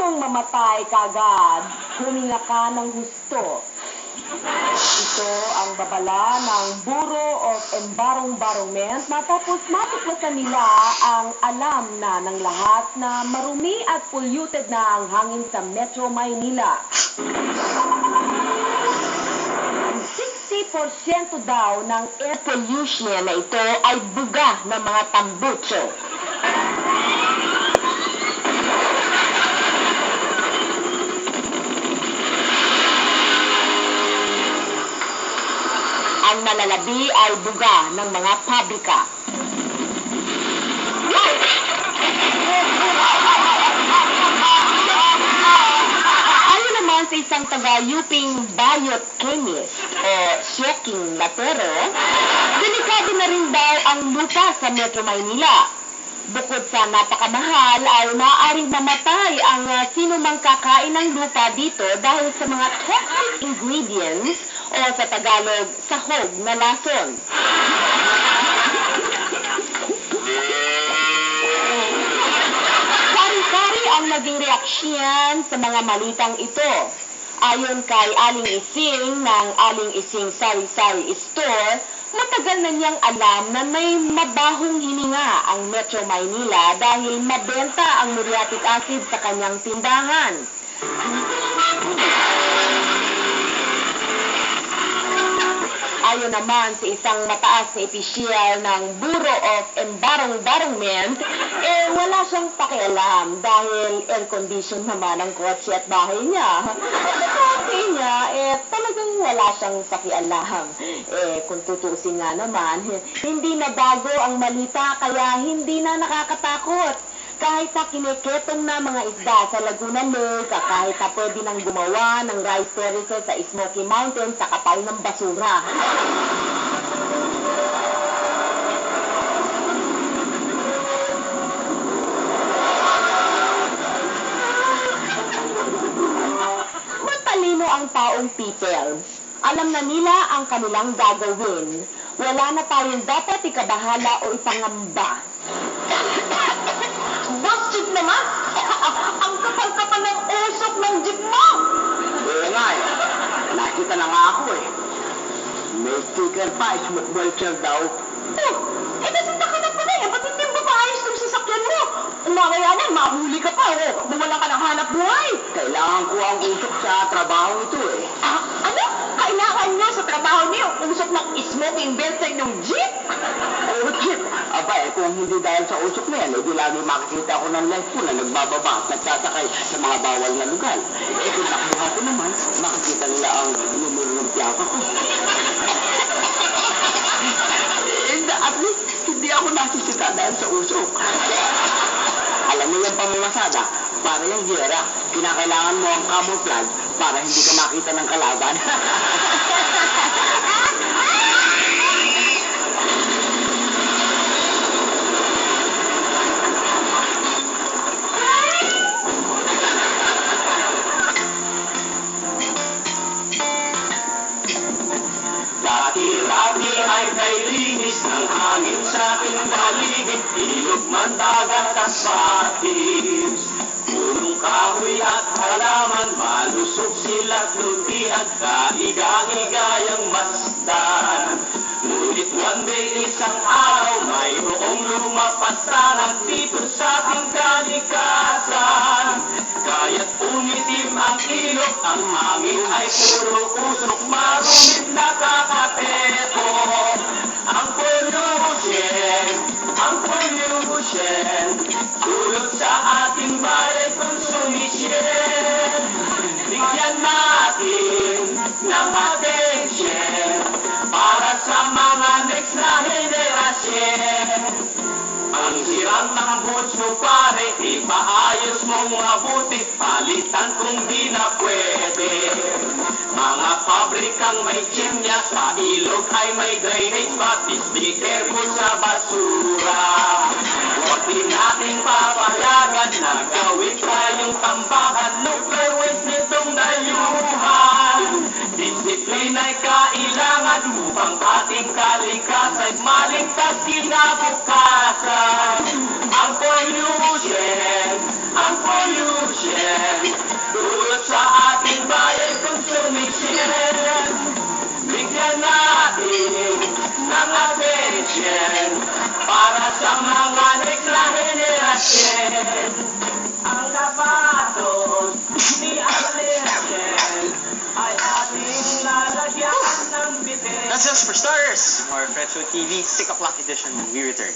mong mamatay kagad, huminga ka ng husto. Ito ang babala ng Bureau of Environment matapos matuklasan nila ang alam na ng lahat na marumi at polluted na ang hangin sa Metro Maynila. 60% daw ng air pollution na ito ay buga ng mga tambutso. Ang nalalabi ay buga ng mga pabrika. Ayon naman sa isang taga-Yuping Bayot Kemis o Syoking Latero, delikado na rin daw ang lupa sa Metro Maynila. Bukod sa napakamahal ay maaaring mamatay ang sinumang kakain ng lupa dito dahil sa mga toxic ingredients o sa Tagalog, sahog na lason. Kari-kari ang naging reaksyon sa mga malitang ito. Ayon kay Aling Ising ng Aling Ising Sari-Sari Store, matagal na niyang alam na may mabahong hininga ang Metro Maynila dahil mabenta ang muriatic acid sa kanyang tindahan. Ayon naman sa isang mataas na opisyal ng Bureau of Environment, wala siyang pakialam dahil air-condition naman ang kotse at bahay niya. Kasi niya, talagang wala siyang pakialam. Kung tutusin nga naman, hindi na bago ang malita kaya hindi na nakakatakot. Kahit na kiniketong na mga isda sa Laguna Lake, kahit na pwede nang gumawa ng rice terraces sa Smoky Mountain sa kapal ng basura. Matalino ang taong people. Alam na nila ang kanilang gagawin. Wala na tayong dapat ikabahala o ipangamba. Jeep naman! Ang kapal-kapal ng usok ng jeep mo! Oo nga nakita na nga ako May sticker pa, smoke vulture daw. Nasinda ka na pala ba't hindi mo paayos ng sasakyan mo? Umakayanan, mahuli ka pa mawalan ka ng hanap buhay. Kailangan ko ang usok sa trabaho ito Ano? Kailangan nyo sa trabaho niyo usok ng smoking belt ng jeep? Oo, jeep. Kung hindi dahil sa usok na yan, di lagi makikita ko ng life ko na nagbababa at nagsasakay sa mga bawal na lugar. Kung takbuha ko naman, makikita nila ang numero ng piyaka ko. At least, hindi ako nasisita dahil sa usok. Alam mo yung pamamasada, para yung gera, kinakailangan mo ang camouflage para hindi ka makita ng kalaban. Dati-dati ay kay linis ng hangin sa ating paligid, ilog man dagat at patis. Punong kahoy at halaman, malusog sila't lutian, kaiga-igayang masdan. Ngunit one day, isang araw, mayroong lumapasanan dito sa ating kalikasan. Kaya't umitim ang ilog, ang hangin ay puro usok, marumit nakakapeto. Ang pollution, dulot sa ating bayan konsumisyon. Bigyan natin ng atensyon para sa mga next na henerasyon. Ang sirang ng butso pare, ipaayos mong mabuti, palitan kung di na pwede. Mga pabrikang may chimya, sa ilog ay may drainage, but be careful sa basura. Huwag din nating papayagan na gawin tayong tambakan, nuclear waste nitong dayuhan. Disiplina ay kailangan upang ating kalikasan maligtas kinabukasan. Ang pollution dulot sa ating bayan kung sumisyen. Bigyan natin ng atensyon para sa mga next na henerasyon. Ang sapatos ni Alexen ay ating lalagyan ng bitin. That's just for starters. More French TV, 6 o'clock edition. We return.